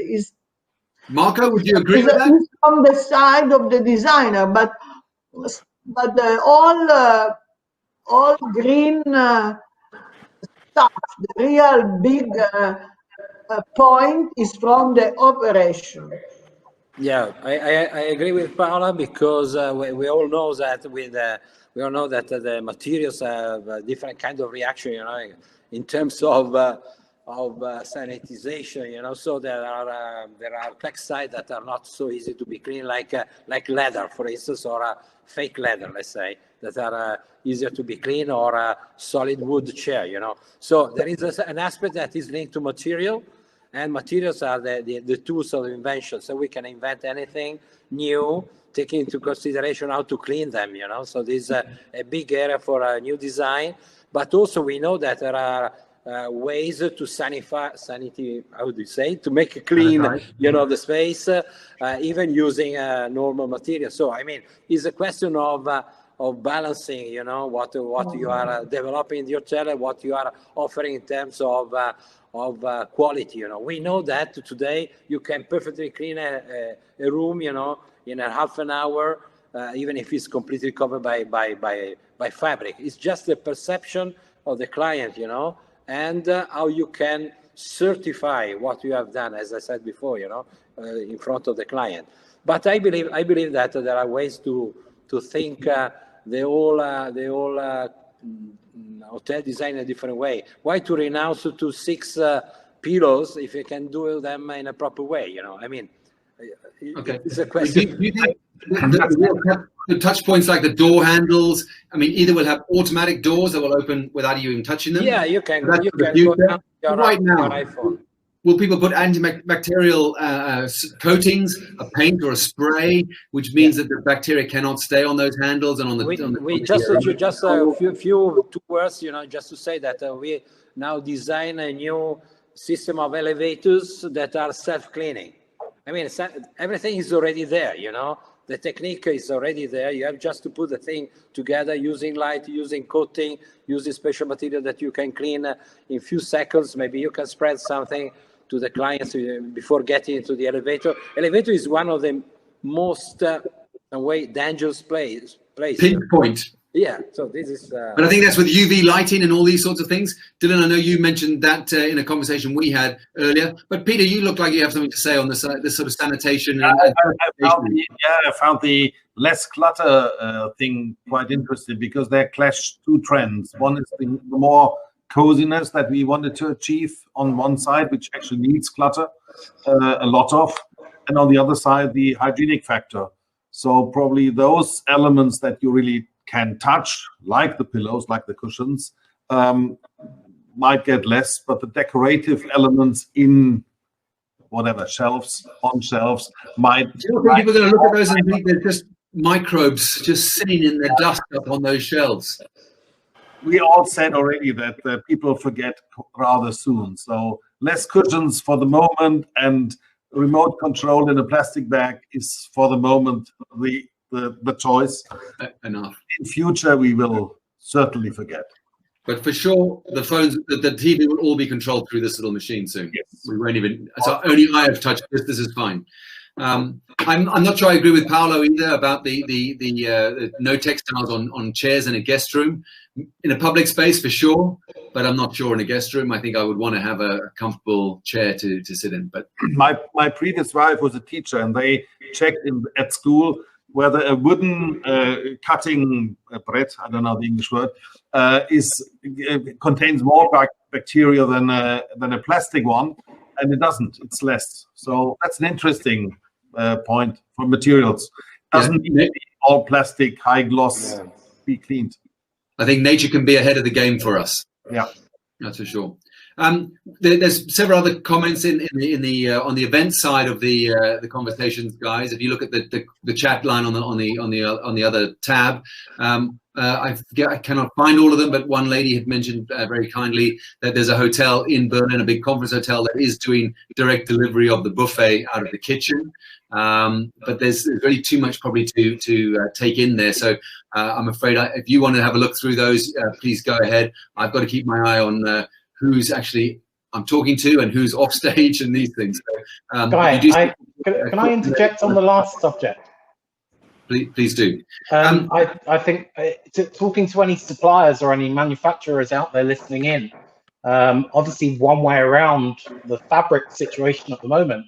Marco, would you agree with that? It's on the side of the designer, but all green stuff, the real big point is from the operation. Yeah, I agree with Paola, because we all know that we all know that the materials have a different kind of reaction, you know, in terms of sanitization, you know. So there are textiles that are not so easy to be clean, like leather, for instance, or fake leather, let's say, that are easier to be clean, or a solid wood chair, you know. So there is an aspect that is linked to material, and materials are the tools of invention. So we can invent anything new, taking into consideration how to clean them, you know. So this is a big area for a new design. But also we know that there are ways to sanity, how do you say, to make it clean, you know, the space, even using normal material. So, I mean, it's a question of balancing, you know, what you are developing in your hotel and what you are offering in terms of quality, you know. We know that today you can perfectly clean a room, you know, in a half an hour, even if it's completely covered by fabric. It's just the perception of the client, you know, and how you can certify what you have done, as I said before, you know, in front of the client. But I believe that there are ways to think the whole hotel design in a different way. Why to renounce to 6 pillows if you can do them in a proper way? You know, I mean, Okay. it's a question. Do you think the touch points like the door handles? I mean, either will have automatic doors that will open without you even touching them. Yeah, you can. That's You the can future. go down your, Right now, your iPhone. will people put antibacterial coatings, a paint or a spray, which means that the bacteria cannot stay on those handles and on the? Just a few 2 words, you know, just to say that we now design a new system of elevators that are self-cleaning. I mean, everything is already there, you know. The technique is already there. You have just to put the thing together using light, using coating, using special material that you can clean in few seconds. Maybe you can spread something to the clients before getting into the elevator. Elevator is one of the most dangerous places. Pinpoint. Yeah, so this is... But I think that's with UV lighting and all these sorts of things. Dylan, I know you mentioned that in a conversation we had earlier. But Peter, you look like you have something to say on this sort of sanitation. I found the less clutter thing quite interesting, because they clash 2 trends. One is the more coziness that we wanted to achieve on one side, which actually needs clutter, a lot of. And on the other side, the hygienic factor. So probably those elements that you really can touch, like the pillows, like the cushions, might get less, but the decorative elements in whatever shelves, on shelves, might... Do you think people are going to look at those and think they're just microbes just sitting in the dust up on those shelves? We all said already that people forget rather soon. So less cushions for the moment, and remote control in a plastic bag is for the moment the choice. Enough. In future, we will certainly forget. But for sure, the phones, the TV will all be controlled through this little machine soon. Yes. We won't even. So only I have touched this. This is fine. I'm not sure I agree with Paolo either about the no textiles on chairs in a guest room. In a public space, for sure, but I'm not sure in a guest room. I think I would want to have a comfortable chair to sit in. But my previous wife was a teacher, and they checked at school whether a wooden cutting bread, I don't know the English word, contains more bacteria than a plastic one, and it doesn't. It's less. So that's an interesting point for materials. Doesn't need all plastic, high gloss, be cleaned. I think nature can be ahead of the game for us. Yeah, that's for sure. There's several other comments on the event side of the conversations, guys. If you look at the chat line on the other tab, I cannot find all of them, but one lady had mentioned very kindly that there's a hotel in Berlin, a big conference hotel, that is doing direct delivery of the buffet out of the kitchen. But there's really too much probably to take in there. So I'm afraid if you want to have a look through those, please go ahead. I've got to keep my eye on who's actually I'm talking to and who's off stage and these things. So, Guy, can I interject on the last subject? Please do. I think talking to any suppliers or any manufacturers out there listening in, obviously one way around the fabric situation at the moment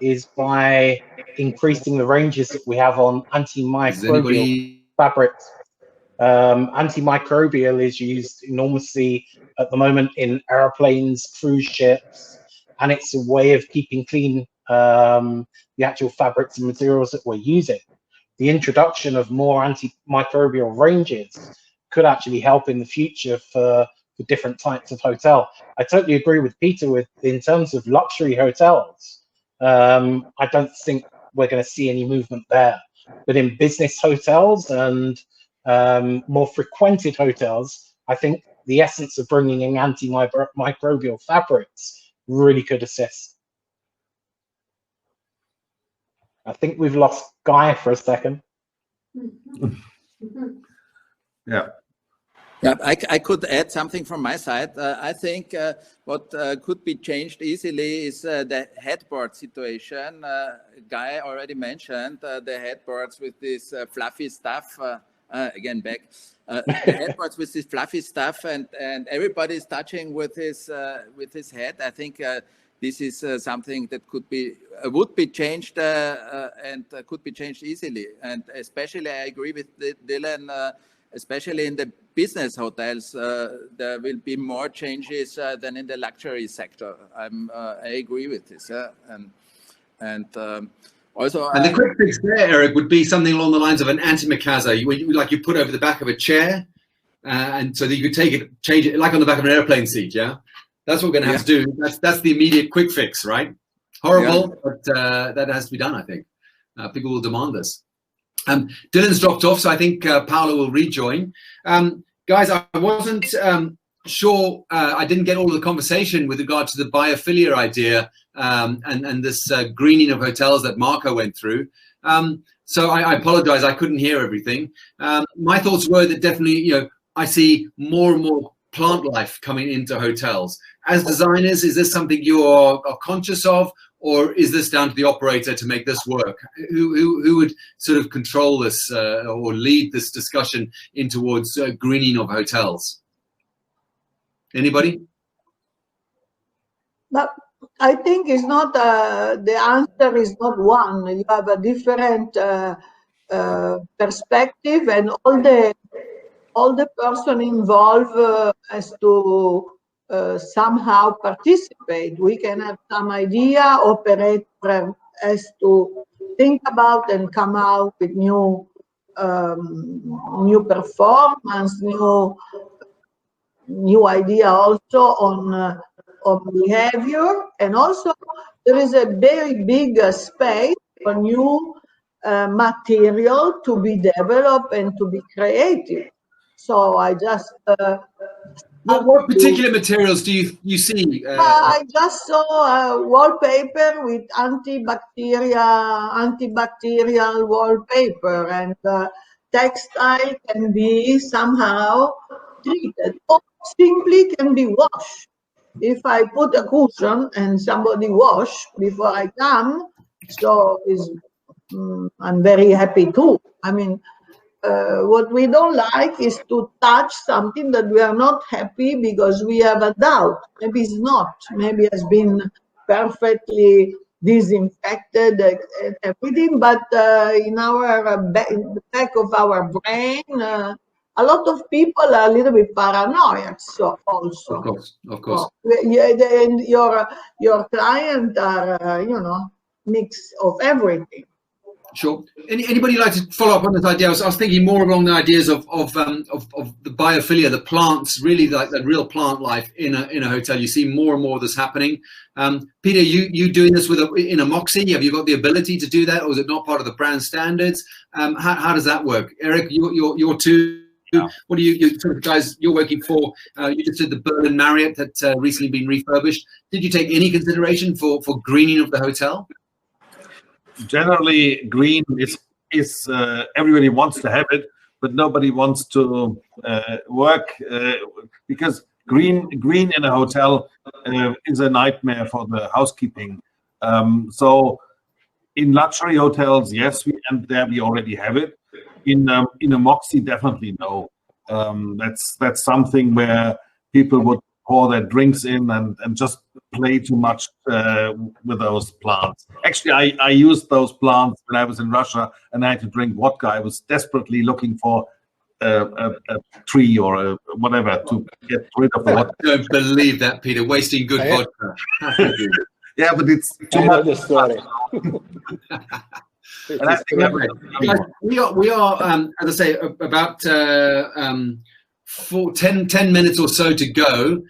is by increasing the ranges that we have on antimicrobial fabrics. Antimicrobial is used enormously at the moment in airplanes, cruise ships, and it's a way of keeping clean the actual fabrics and materials that we're using. The introduction of more antimicrobial ranges could actually help in the future for different types of hotel. I totally agree with Peter in terms of luxury hotels. I don't think we're going to see any movement there. But in business hotels and more frequented hotels, I think the essence of bringing in antimicrobial fabrics really could assist. I think we've lost Guy for a second. Yeah. Yeah, I could add something from my side. I think what could be changed easily is the headboard situation. Guy already mentioned the headboards with this fluffy stuff again back. The headboards with this fluffy stuff, and everybody's touching with his head. I think this is something that would be changed and could be changed easily. And especially, I agree with Dylan. Especially in the business hotels, there will be more changes than in the luxury sector. I agree with this. Also, and the quick fix there, Eric, would be something along the lines of an antimacassar, like you put over the back of a chair, and so that you could change it, like on the back of an airplane seat. Yeah, that's what we're going to have to do. That's the immediate quick fix, right? Horrible, but that has to be done. I think people will demand this. Dylan's dropped off, so I think Paolo will rejoin. Guys, I wasn't sure, I didn't get all of the conversation with regard to the biophilia idea and this greening of hotels that Marco went through. So I apologize, I couldn't hear everything. My thoughts were that definitely, I see more and more plant life coming into hotels. As designers, is this something you are conscious of? Or is this down to the operator to make this work? Who would sort of control this or lead this discussion in towards greening of hotels? Anybody? But I think it's not the answer is not one. You have a different perspective, and all the person involved has to somehow participate. We can have some idea, operator has to think about and come out with new performance, new idea also on behavior, and also there is a very big space for new material to be developed and to be created. So I just what particular materials do you see? I just saw a wallpaper with antibacterial wallpaper, and textile can be somehow treated or simply can be washed. If I put a cushion and somebody wash before I come, so I'm very happy too. I mean, what we don't like is to touch something that we are not happy because we have a doubt. Maybe it's not. Maybe it has been perfectly disinfected and everything, but in the back of our brain, a lot of people are a little bit paranoid. So also, of course, and your client are mix of everything. Sure. Anybody like to follow up on this idea? I was thinking more along the ideas of the biophilia, the plants, really like the real plant life in a hotel. You see more and more of this happening. Peter, you doing this in a Moxy? Have you got the ability to do that, or is it not part of the brand standards? How does that work? Eric, you're too. Yeah. What are you sort of guys you're working for? You just did the Berlin Marriott that's recently been refurbished. Did you take any consideration for greening of the hotel? Generally, green is everybody wants to have it, but nobody wants to work because green in a hotel is a nightmare for the housekeeping. So in luxury hotels, yes, we already have it. In a Moxy, definitely no. That's something where people would pour their drinks in and just play too much with those plants. Actually, I used those plants when I was in Russia and I had to drink vodka. I was desperately looking for a tree or whatever to get rid of the vodka. I don't believe that, Peter. Wasting good vodka. Yeah, but it's too much. The story. And I think we are as I say, about 10 minutes or so to go.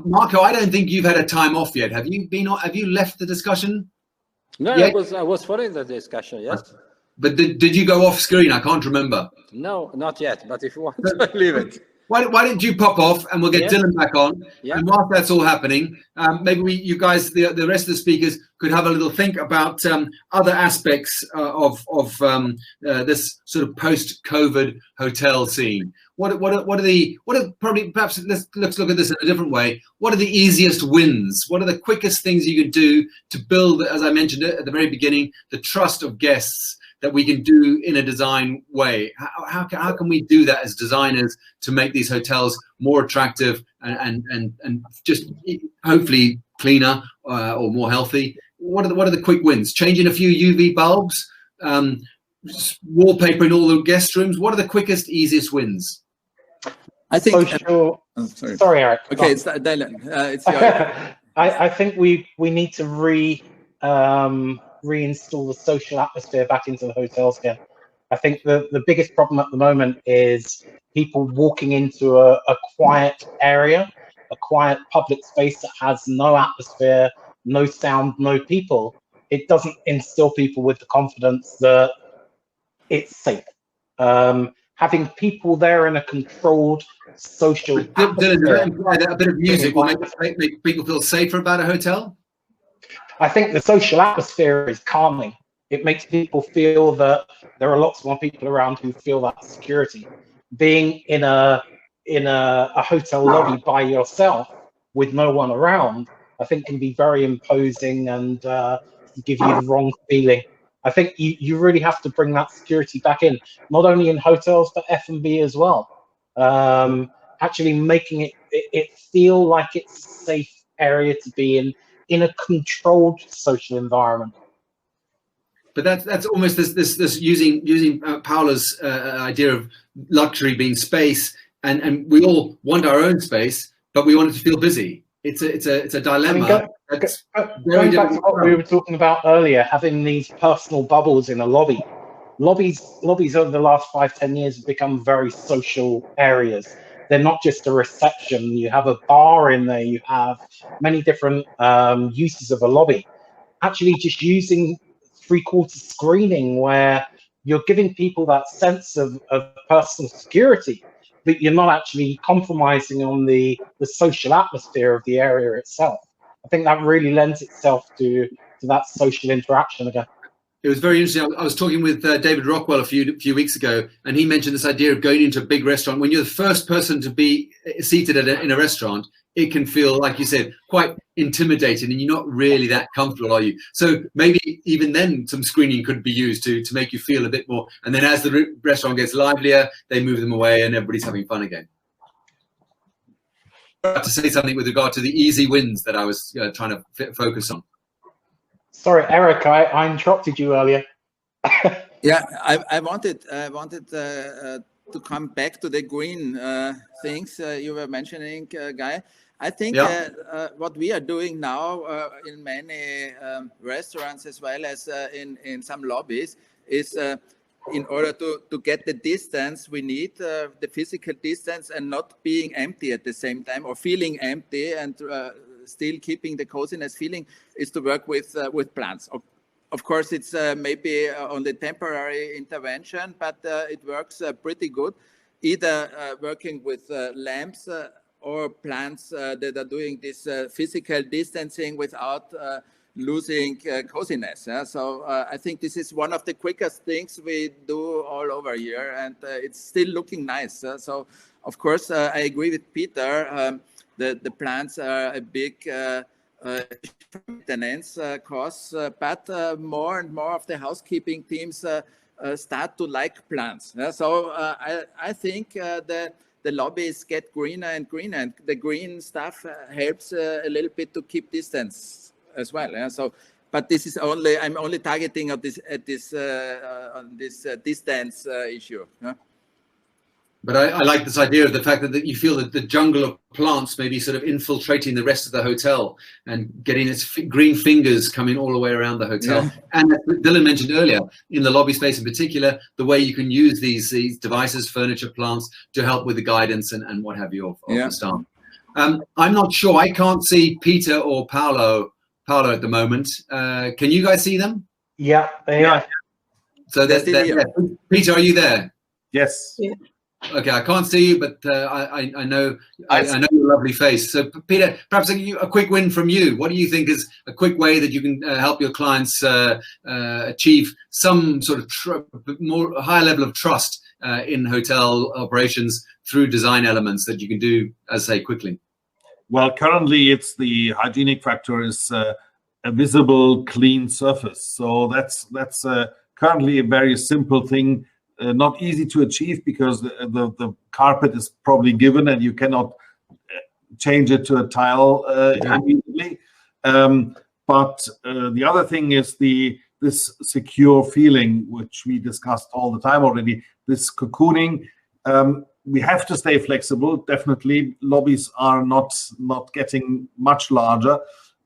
Marco, I don't think you've had a time off yet. Have you left the discussion? No, yet? I was following the discussion, yes. But did you go off screen? I can't remember. No, not yet, but if you want to leave it. Why don't you pop off and we'll get Dylan back on. Yeah. And whilst that's all happening, maybe you guys, the rest of the speakers, could have a little think about other aspects of this sort of post-COVID hotel scene. Perhaps let's look at this in a different way. What are the easiest wins? What are the quickest things you could do to build, as I mentioned at the very beginning, the trust of guests that we can do in a design way? How can we do that as designers to make these hotels more attractive and just hopefully cleaner or more healthy? What are the quick wins? Changing a few UV bulbs, wallpapering all the guest rooms. What are the quickest, easiest wins? I think. Sorry, Eric. Okay, it's Dylan. It's your. I think we need to reinstall the social atmosphere back into the hotels again. I think the biggest problem at the moment is people walking into a quiet area, a quiet public space that has no atmosphere, no sound, no people. It doesn't instill people with the confidence that it's safe. Having people there in a controlled social atmosphere. A bit of music will make people feel safer about a hotel? I think the social atmosphere is calming. It makes people feel that there are lots more people around who feel that security. Being in a hotel lobby by yourself with no one around, I think can be very imposing and give you the wrong feeling. I think you really have to bring that security back in, not only in hotels, but F&B as well. Actually making it feel like it's a safe area to be in a controlled social environment. But that's almost this using Paula's idea of luxury being space, and we all want our own space, but we want it to feel busy. It's a dilemma. Going back to what we were talking about earlier, having these personal bubbles in a lobby. Lobbies over the last 5-10 years have become very social areas. They're not just a reception. You have a bar in there. You have many different uses of a lobby. Actually, just using three-quarter screening where you're giving people that sense of personal security, but you're not actually compromising on the social atmosphere of the area itself. I think that really lends itself to that social interaction again. It was very interesting. I was talking with David Rockwell a few weeks ago, and he mentioned this idea of going into a big restaurant. When you're the first person to be seated in a restaurant, it can feel, like you said, quite intimidating, and you're not really that comfortable, are you? So maybe even then some screening could be used to make you feel a bit more. And then as the restaurant gets livelier, they move them away and everybody's having fun again. To say something with regard to the easy wins that I was trying to focus on. Sorry, Eric, I interrupted you earlier. Yeah, I wanted to come back to the green things you were mentioning, Guy. I think what we are doing now in many restaurants as well as in some lobbies is in order to get the distance we need, the physical distance, and not being empty at the same time or feeling empty and still keeping the coziness feeling, is to work with plants. Of course, it's maybe on the temporary intervention, but it works pretty good. Either working with lamps or plants that are doing this physical distancing without losing coziness. So I think this is one of the quickest things we do all over here, and it's still looking nice. So, of course, I agree with Peter. The plants are a big maintenance costs, but more and more of the housekeeping teams start to like plants. So I think that the lobbies get greener and greener, and the green stuff helps a little bit to keep distance as well. So, but this is I'm only targeting on this distance issue. But I like this idea of the fact that you feel that the jungle of plants may be sort of infiltrating the rest of the hotel and getting its green fingers coming all the way around the hotel. Yeah. And as Dylan mentioned earlier, in the lobby space in particular, the way you can use these devices, furniture, plants, to help with the guidance and what have you of the staff. I'm not sure. I can't see Peter or Paolo at the moment. Can you guys see them? Yeah, they are. So Peter, are you there? Yes. Yeah. Okay, I can't see you, but I know your lovely face. So, Peter, perhaps a quick win from you. What do you think is a quick way that you can help your clients achieve some sort of higher level of trust in hotel operations through design elements that you can do, as I say, quickly? Well, currently it's the hygienic factor is a visible, clean surface. So that's currently a very simple thing, not easy to achieve because the carpet is probably given and you cannot change it to a tile immediately. But the other thing is this secure feeling, which we discussed all the time already, this cocooning. We have to stay flexible. Definitely, lobbies are not getting much larger,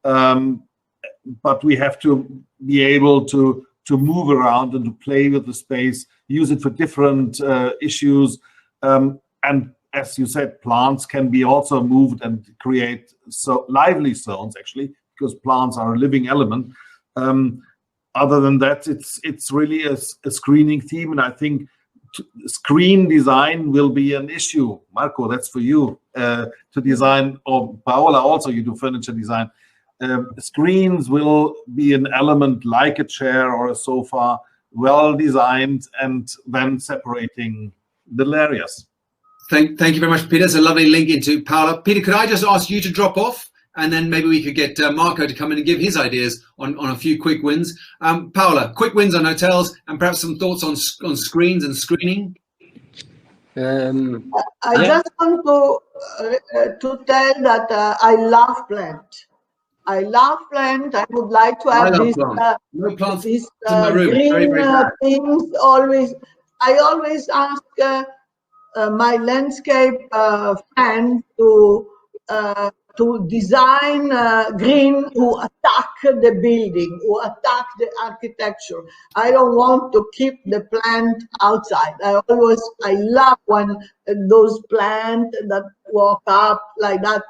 but we have to be able to move around and to play with the space, use it for different issues. And as you said, plants can be also moved and create so lively zones, actually, because plants are a living element. Other than that, it's really a screening theme, and I think screen design will be an issue. Marco, that's for you to design, or Paola also, you do furniture design. Screens will be an element like a chair or a sofa, well designed, and then separating little areas. Thank you very much, Peter. It's a lovely link into Paola. Peter, could I just ask you to drop off, and then maybe we could get Marco to come in and give his ideas on a few quick wins. Paola, quick wins on hotels, and perhaps some thoughts on screens and screening. I just want to tell that I love plant. I love plant. I would like to have these no plants these in my room. green Very, very bad. things. I always ask my landscape friend to design green who attack the building, who attack the architecture. I don't want to keep the plant outside. I love when those plants that walk up like that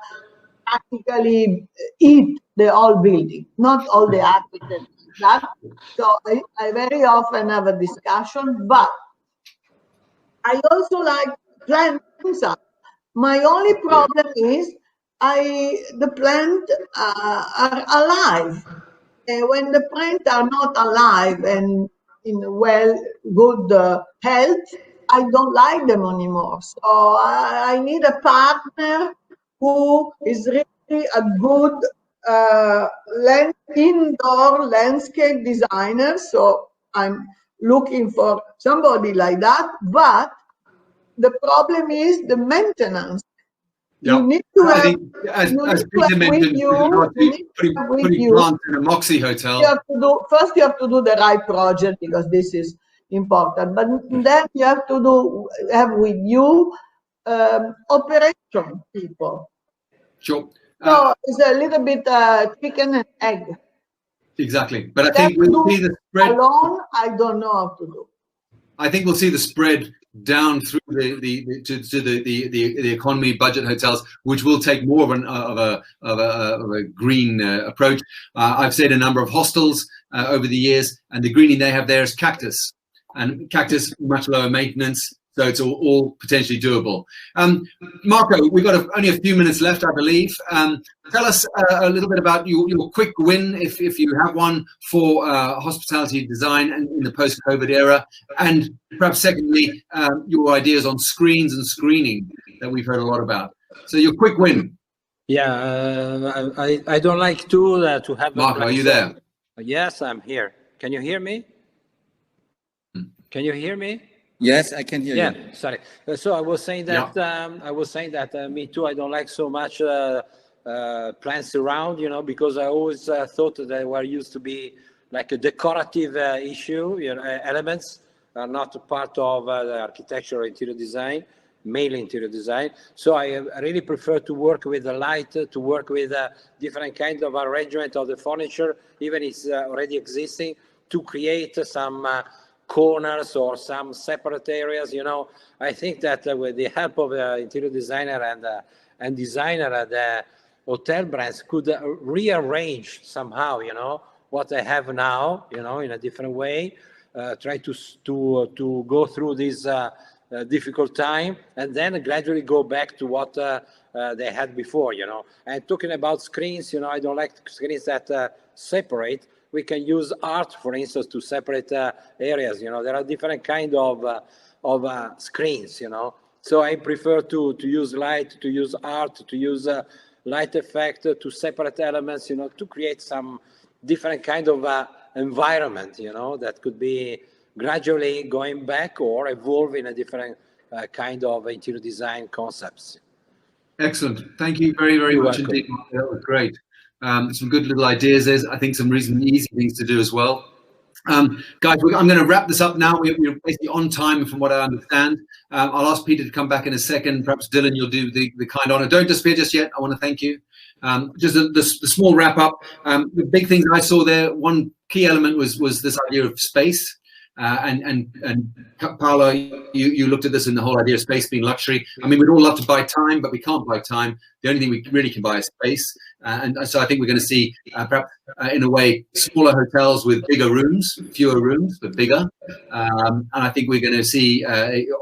practically eat the whole building, not all the architects. So I very often have a discussion, but I also like plants inside. My only problem is the plants are alive. And when the plants are not alive and in good health, I don't like them anymore. So I need a partner who is really a good indoor landscape designer. So I'm looking for somebody like that. But the problem is the maintenance. Yeah. You need to have, as Peter mentioned, putting plants in a Moxie hotel. You have to do the right project, because this is important. But then you have to have with you operation people. Sure. So it's a little bit chicken and egg. Exactly. But I think we'll see the spread. Alone, I don't know how to do. I think we'll see the spread down through the economy budget hotels, which will take more of a green approach. I've said a number of hostels over the years, and the greening they have there is cactus, and cactus much lower maintenance, so it's all potentially doable. Marco, we've got only a few minutes left, I believe. Tell us a little bit about your quick win, if you have one, for hospitality design in the post-COVID era, and perhaps secondly, your ideas on screens and screening that we've heard a lot about. So your quick win. Yeah, I don't like to have. Marco, are you there? Yes, I'm here. Can you hear me? Can you hear me? Yes, I can hear you. Yeah, sorry. So I was saying that me too. I don't like so much plants around, because I always thought that they were used to be like a decorative issue. Elements are not a part of the architecture or interior design, mainly interior design. So I really prefer to work with the light, to work with different kind of arrangement of the furniture, even if it's already existing, to create some corners or some separate areas. I think that with the help of the interior designer and designer, the hotel brands could rearrange somehow, what they have now, in a different way, try to go through this difficult time, and then gradually go back to what they had before, And talking about screens, I don't like screens that separate. We can use art, for instance, to separate areas. There are different kind of screens. So I prefer to use light, to use art, to use light effect, to separate elements. To create some different kind of environment. That could be gradually going back or evolve in a different kind of interior design concepts. Excellent. Thank you very, very You're much welcome. indeed. That was great. Some good little ideas. There's, I think, some reasonably easy things to do as well. Guys, I'm going to wrap this up now. We're basically on time from what I understand. I'll ask Peter to come back in a second. Perhaps Dylan, you'll do the kind honor. Don't disappear just yet. I want to thank you. Just the small wrap up. The big things I saw there, one key element was this idea of space. And Paolo, you looked at this in the whole idea of space being luxury. I mean, we'd all love to buy time, but we can't buy time. The only thing we really can buy is space. And so I think we're going to see perhaps in a way smaller hotels with bigger rooms, fewer rooms, but bigger. And I think we're going to see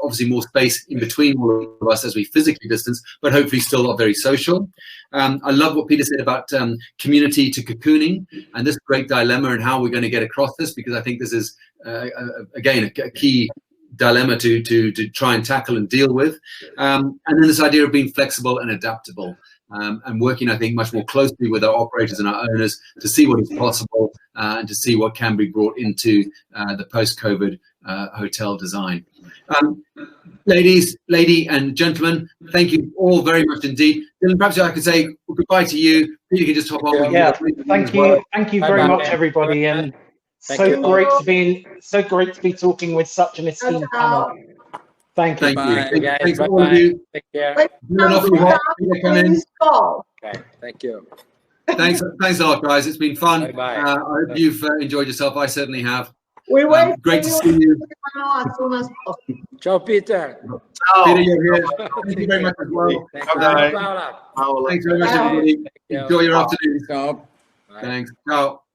obviously more space in between all of us as we physically distance, but hopefully still very social. I love what Peter said about community to cocooning and this great dilemma and how we're going to get across this, because I think this is again a key dilemma to try and tackle and deal with. And then this idea of being flexible and adaptable. And working, I think, much more closely with our operators and our owners to see what is possible and to see what can be brought into the post-COVID hotel design. Lady and gentlemen, thank you all very much indeed. Dylan, perhaps I could say goodbye to you. Peter can just hop on. Yeah, thank you very much, everybody, and so great to be talking with such an esteemed panel. Thank you. Thank you. Guys, Thanks bye all of bye. you. Take care. Please call. Okay, thank you. Thanks a lot, guys. It's been fun. Bye-bye. I hope you've enjoyed yourself. I certainly have. We wait Great to for see you. as soon as possible. Ciao, Peter. Peter, you're here. Thank you very much as well. Thank Bye-bye. you, Paola. Paolo. Thanks very much, everybody. you. Enjoy your afternoon. Ciao. Thanks. Ciao.